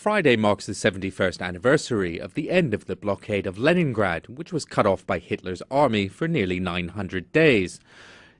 Friday marks the 71st anniversary of the end of the blockade of Leningrad, which was cut off by Hitler's army for nearly 900 days.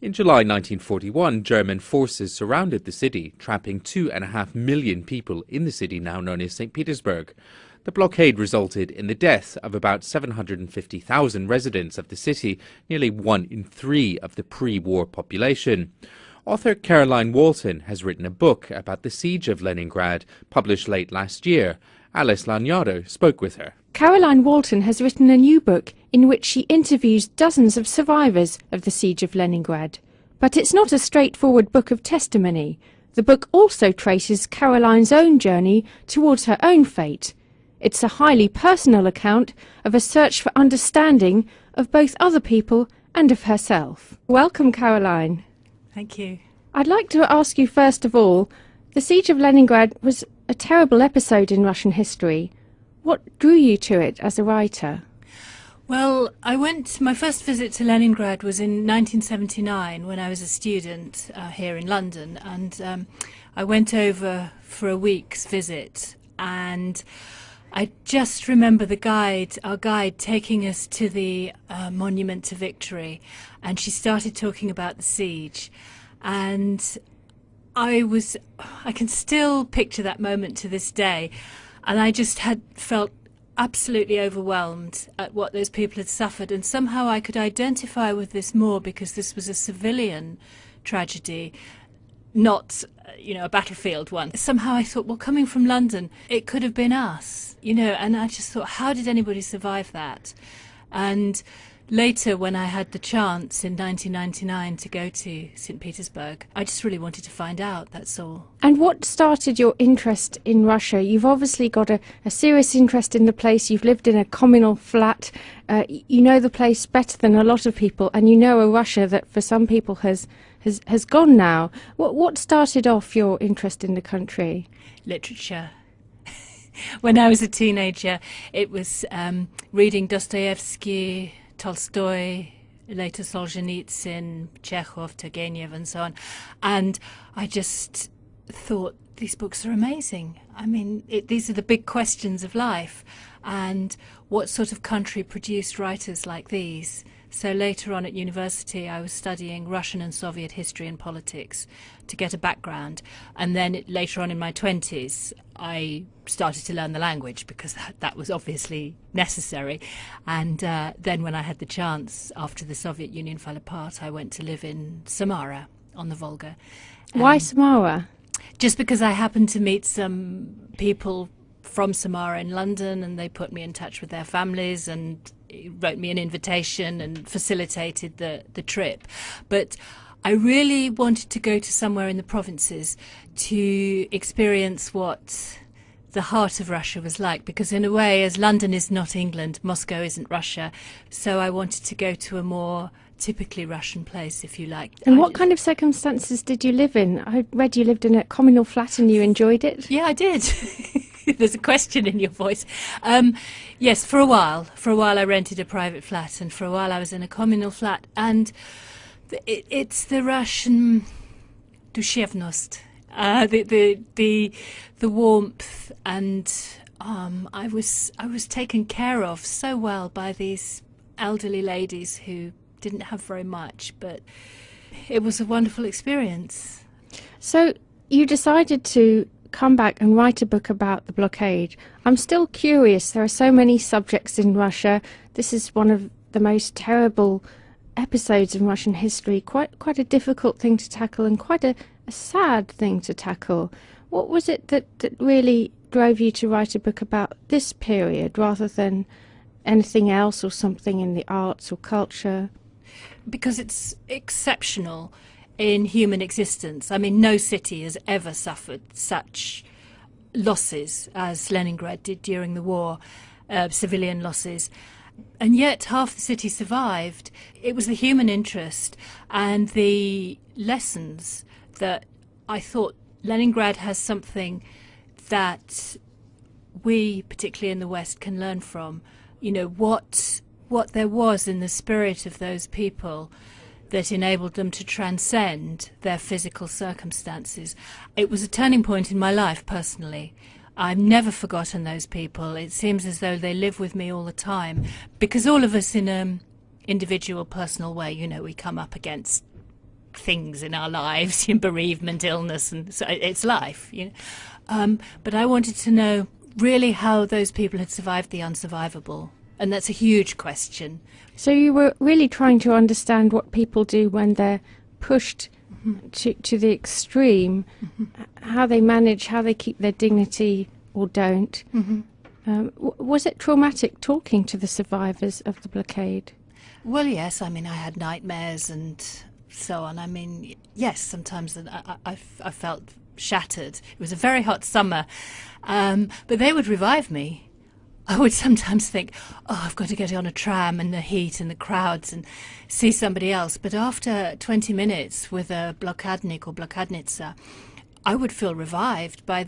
In July 1941, German forces surrounded the city, trapping 2.5 million people in the city now known as St. Petersburg. The blockade resulted in the death of about 750,000 residents of the city, nearly 1 in 3 of the pre-war population. Author Caroline Walton has written a book about the Siege of Leningrad, published late last year. Alice Lagnado spoke with her. Caroline Walton has written a new book in which she interviews dozens of survivors of the Siege of Leningrad. But it's not a straightforward book of testimony. The book also traces Caroline's own journey towards her own fate. It's a highly personal account of a search for understanding of both other people and of herself. Welcome, Caroline. Thank you. I'd like to ask you first of all, the Siege of Leningrad was a terrible episode in Russian history. What drew you to it as a writer? Well, my first visit to Leningrad was in 1979 when I was a student here in London, and I went over for a week's visit, and I just remember our guide taking us to the Monument to Victory, and she started talking about the siege, and I can still picture that moment to this day, and I just had felt absolutely overwhelmed at what those people had suffered, and somehow I could identify with this more because this was a civilian tragedy, not a battlefield one. Somehow I thought, well, coming from London, it could have been us, and I just thought, how did anybody survive that? And later, when I had the chance in 1999 to go to St. Petersburg, I just really wanted to find out, that's all. And what started your interest in Russia? You've obviously got a serious interest in the place. You've lived in a communal flat. You know the place better than a lot of people, and you know a Russia that for some people has gone now. What started off your interest in the country? Literature. When I was a teenager, it was reading Dostoevsky, Tolstoy, later Solzhenitsyn, Chekhov, Turgenev, and so on. And I just thought, these books are amazing. I mean, these are the big questions of life. And what sort of country produced writers like these? So later on at university, I was studying Russian and Soviet history and politics to get a background. And then later on in my 20s, I started to learn the language because that was obviously necessary. And then when I had the chance, after the Soviet Union fell apart, I went to live in Samara on the Volga. Why Samara? Just because I happened to meet some people from Samara in London, and they put me in touch with their families and wrote me an invitation and facilitated the trip. But I really wanted to go to somewhere in the provinces to experience what the heart of Russia was like, because in a way, as London is not England, Moscow isn't Russia, so I wanted to go to a more typically Russian place, if you like. And what kind of circumstances did you live in? I read you lived in a communal flat and you enjoyed it. Yeah, I did. There's a question in your voice. Yes, for a while. For a while I rented a private flat, and for a while I was in a communal flat. And it's the Russian dushevnost, the warmth, and I was taken care of so well by these elderly ladies who didn't have very much, but it was a wonderful experience. So you decided to come back and write a book about the blockade. I'm still curious. There are so many subjects in Russia. This is one of the most terrible episodes in Russian history. Quite a difficult thing to tackle, and quite a sad thing to tackle. What was it that really drove you to write a book about this period rather than anything else, or something in the arts or culture? Because it's exceptional in human existence. I mean, no city has ever suffered such losses as Leningrad did during the war, civilian losses. And yet half the city survived. It was the human interest and the lessons that I thought Leningrad has something that we, particularly in the West, can learn from. What there was in the spirit of those people that enabled them to transcend their physical circumstances. It was a turning point in my life personally. I've never forgotten those people. It seems as though they live with me all the time, because all of us in an individual, personal way, you know, we come up against things in our lives, bereavement, illness, and so it's life, you know. But I wanted to know really how those people had survived the unsurvivable, and that's a huge question. So you were really trying to understand what people do when they're pushed to the extreme, how they manage, how they keep their dignity or don't. Was it traumatic talking to the survivors of the blockade? Well, yes, I mean, I had nightmares and so on. I mean, yes, sometimes I felt shattered. It was a very hot summer, but they would revive me. I would sometimes think, oh, I've got to get on a tram and the heat and the crowds and see somebody else. But after 20 minutes with a blockadnik or blockadnitsa, I would feel revived by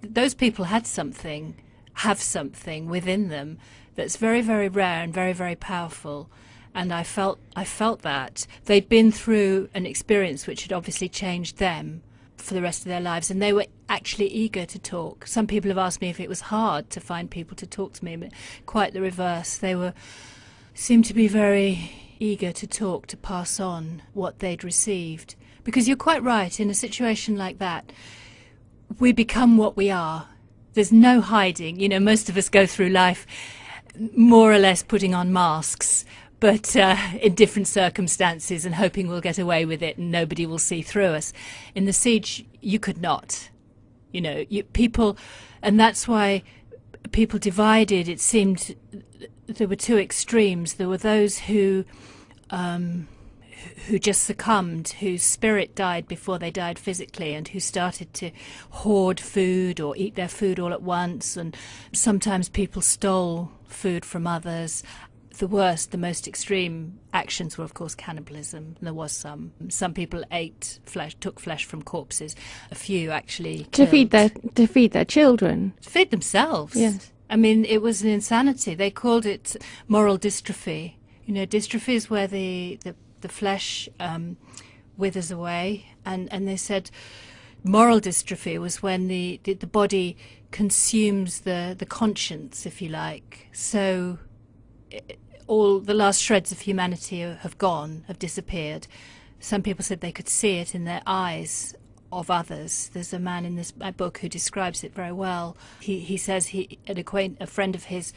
those people have something within them that's very, very rare and very, very powerful. And I felt that. They'd been through an experience which had obviously changed them for the rest of their lives, and they were actually eager to talk. Some people have asked me if it was hard to find people to talk to me, but quite the reverse. They seemed to be very eager to talk, to pass on what they'd received. Because you're quite right, in a situation like that, we become what we are. There's no hiding. You know, most of us go through life more or less putting on masks, but in different circumstances, and hoping we'll get away with it and nobody will see through us. In the siege, you could not. You know, people, and that's why people divided. It seemed there were two extremes. There were those who just succumbed, whose spirit died before they died physically, and who started to hoard food or eat their food all at once. And sometimes people stole food from others. The worst, the most extreme actions were, of course, cannibalism. There was some. Some people ate flesh, took flesh from corpses. A few actually to feed their children, to feed themselves. Yes, I mean, it was an insanity. They called it moral dystrophy. You know, dystrophy is where the flesh withers away, and they said moral dystrophy was when the body consumes the conscience, if you like. So all the last shreds of humanity have gone, have disappeared. Some people said they could see it in their eyes of others. There's a man in my book who describes it very well. He says a friend of his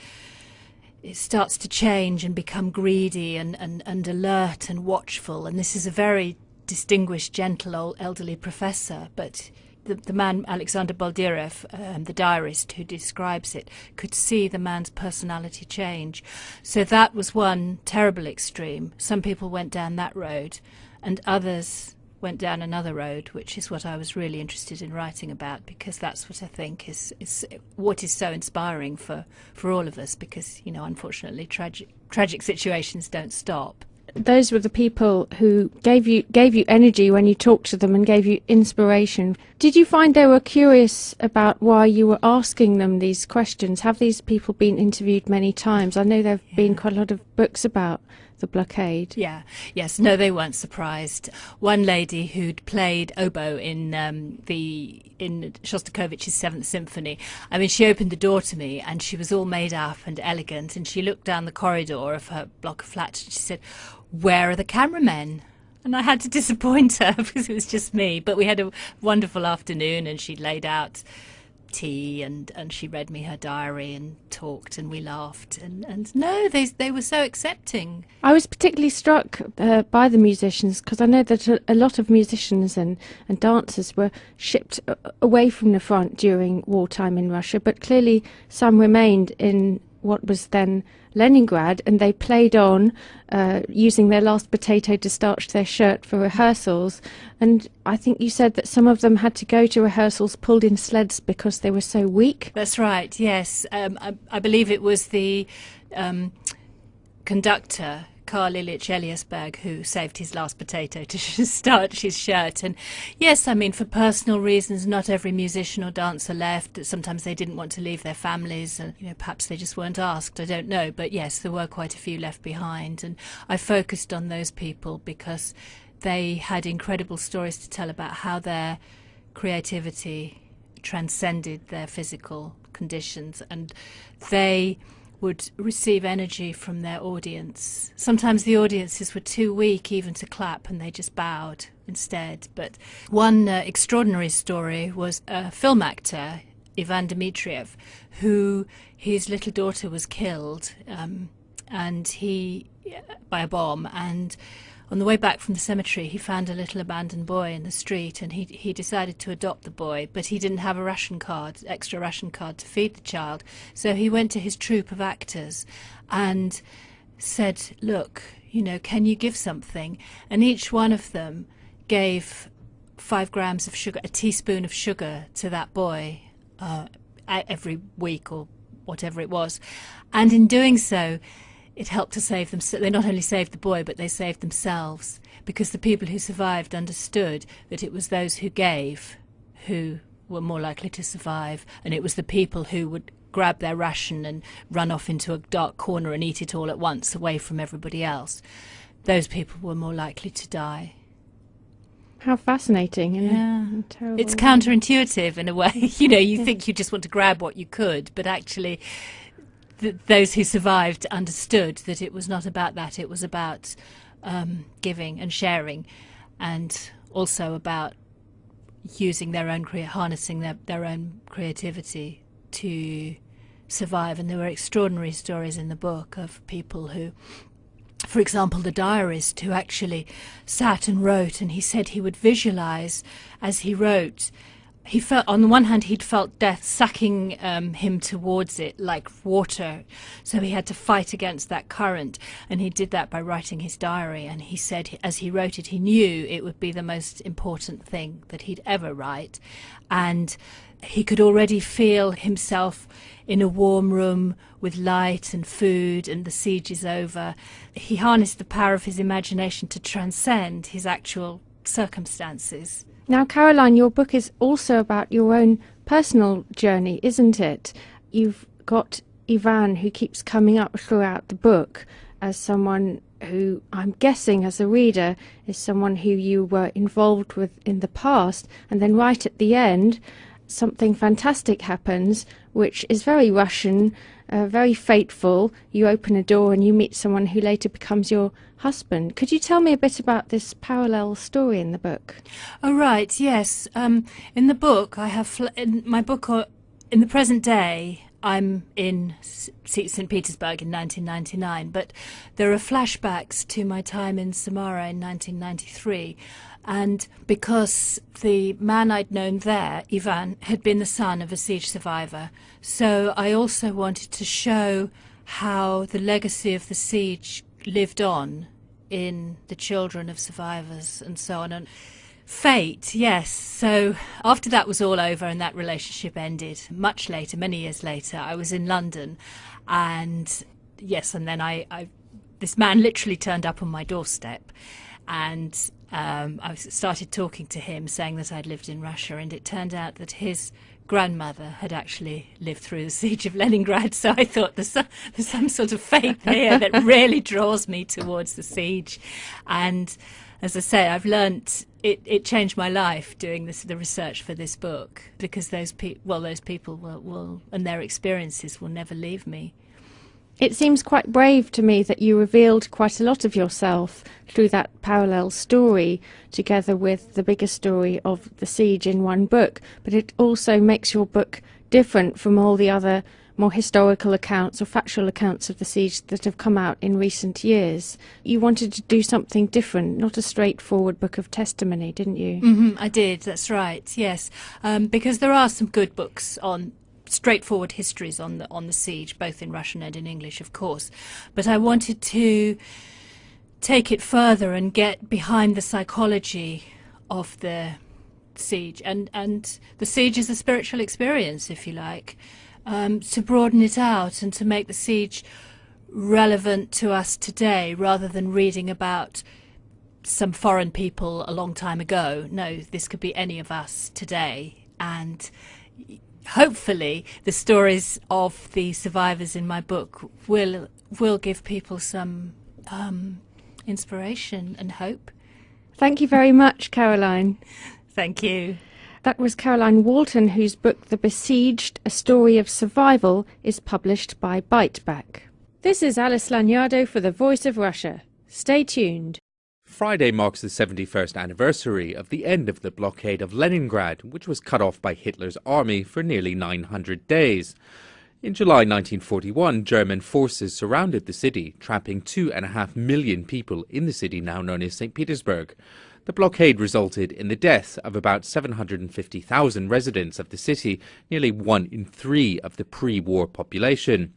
starts to change and become greedy and alert and watchful. And this is a very distinguished, gentle, old elderly professor, but the man, Alexander Baldirev, the diarist who describes it, could see the man's personality change. So that was one terrible extreme. Some people went down that road, and others went down another road, which is what I was really interested in writing about, because that's what I think is what is so inspiring for all of us, because, you know, unfortunately tragic situations don't stop. Those were the people who gave you energy when you talked to them and gave you inspiration. Did you find they were curious about why you were asking them these questions? Have these people been interviewed many times? I know there have been quite a lot of books about the blockade. Yes, no, they weren't surprised. One lady who'd played oboe in Shostakovich's Seventh Symphony, I mean, she opened the door to me and she was all made up and elegant, and she looked down the corridor of her block of flats and she said, "Where are the cameramen?" And I had to disappoint her because it was just me. But we had a wonderful afternoon, and she laid out tea and she read me her diary and talked, and we laughed, and no, they were so accepting. I was particularly struck by the musicians, because I know that a lot of musicians and dancers were shipped away from the front during wartime in Russia, but clearly some remained in what was then Leningrad, and they played on using their last potato to starch their shirt for rehearsals. And I think you said that some of them had to go to rehearsals pulled in sleds because they were so weak. That's right, yes. I believe it was the conductor, Karl Ilyich Eliasberg, who saved his last potato to starch his shirt. And yes, I mean, for personal reasons, not every musician or dancer left. Sometimes they didn't want to leave their families, and perhaps they just weren't asked, I don't know. But yes, there were quite a few left behind, and I focused on those people because they had incredible stories to tell about how their creativity transcended their physical conditions, and they would receive energy from their audience. Sometimes the audiences were too weak even to clap, and they just bowed instead. But one extraordinary story was a film actor, Ivan Dmitriev, who his little daughter was killed by a bomb, and on the way back from the cemetery he found a little abandoned boy in the street, and he decided to adopt the boy, but he didn't have a extra ration card to feed the child. So he went to his troupe of actors and said, look, can you give something? And each one of them gave 5 grams of sugar, a teaspoon of sugar, to that boy every week or whatever it was. And in doing so, it helped to save them. They not only saved the boy, but they saved themselves, because the people who survived understood that it was those who gave who were more likely to survive, and it was the people who would grab their ration and run off into a dark corner and eat it all at once away from everybody else. Those people were more likely to die. How fascinating. And terrible. It's counterintuitive in a way. You think you just want to grab what you could, but actually those who survived understood that it was not about that. It was about giving and sharing, and also about using their own harnessing their own creativity to survive. And there were extraordinary stories in the book of people who, for example, the diarist, who actually sat and wrote, and he said he would visualize as he wrote. He felt, on the one hand, he'd felt death sucking him towards it like water, so he had to fight against that current, and he did that by writing his diary. And he said, as he wrote it, he knew it would be the most important thing that he'd ever write, and he could already feel himself in a warm room with light and food, and the siege is over. He harnessed the power of his imagination to transcend his actual circumstances. Now, Caroline, your book is also about your own personal journey, isn't it? You've got Ivan, who keeps coming up throughout the book as someone who, I'm guessing as a reader, is someone who you were involved with in the past, and then right at the end something fantastic happens, which is very Russian, very fateful. You open a door and you meet someone who later becomes your husband. Could you tell me a bit about this parallel story in the book? Oh, right, yes. In the book, I have, in my book, in the present day, I'm in St. Petersburg in 1999, but there are flashbacks to my time in Samara in 1993. And because the man I'd known there, Ivan, had been the son of a siege survivor, so I also wanted to show how the legacy of the siege lived on in the children of survivors and so on. And fate, yes. So after that was all over and that relationship ended, much later, many years later, I was in London, and yes, and then I this man literally turned up on my doorstep, and I started talking to him, saying that I'd lived in Russia, and it turned out that his grandmother had actually lived through the Siege of Leningrad. So I thought there's some sort of fate here that really draws me towards the siege. And as I say, I've learnt it changed my life doing the research for this book, because those people will and their experiences will never leave me. It seems quite brave to me that you revealed quite a lot of yourself through that parallel story, together with the bigger story of the siege in one book. But it also makes your book different from all the other more historical accounts or factual accounts of the siege that have come out in recent years. You wanted to do something different, not a straightforward book of testimony, didn't you? Mm-hmm, I did, that's right, yes. Because there are some good books on straightforward histories on the siege, both in Russian and in English, of course. But I wanted to take it further and get behind the psychology of the siege. And the siege is a spiritual experience, if you like, to broaden it out and to make the siege relevant to us today, rather than reading about some foreign people a long time ago. No, this could be any of us today. And hopefully the stories of the survivors in my book will give people some inspiration and hope. Thank you very much, Caroline. Thank you. That was Caroline Walton, whose book The Besieged, A Story of Survival is published by Biteback. This is Alice Lagnado for the Voice of Russia. Stay tuned. Friday marks the 71st anniversary of the end of the blockade of Leningrad, which was cut off by Hitler's army for nearly 900 days. In July 1941, German forces surrounded the city, trapping 2.5 million people in the city now known as St. Petersburg. The blockade resulted in the death of about 750,000 residents of the city, nearly 1 in 3 of the pre-war population.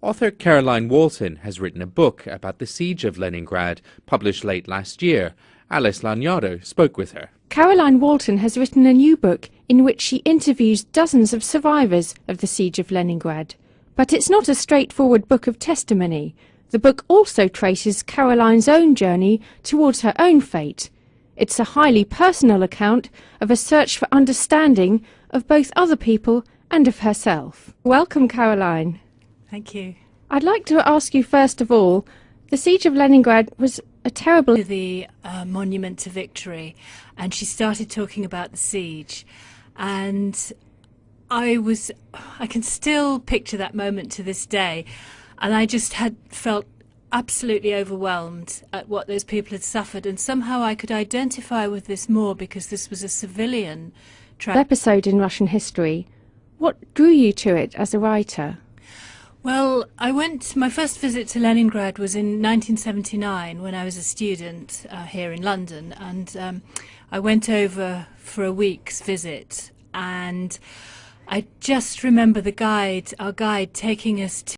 Author Caroline Walton has written a book about the Siege of Leningrad, published late last year. Alice Lagnado spoke with her. Caroline Walton has written a new book in which she interviews dozens of survivors of the Siege of Leningrad. But it's not a straightforward book of testimony. The book also traces Caroline's own journey towards her own fate. It's a highly personal account of a search for understanding of both other people and of herself. Welcome, Caroline. Thank you. I'd like to ask you first of all, the Siege of Leningrad was a terrible... The monument to victory, and she started talking about the siege, and I can still picture that moment to this day, and I just had felt absolutely overwhelmed at what those people had suffered, and somehow I could identify with this more because this was a civilian episode in Russian history. What drew you to it as a writer? Well, my first visit to Leningrad was in 1979 when I was a student here in London, and I went over for a week's visit, and I just remember our guide taking us to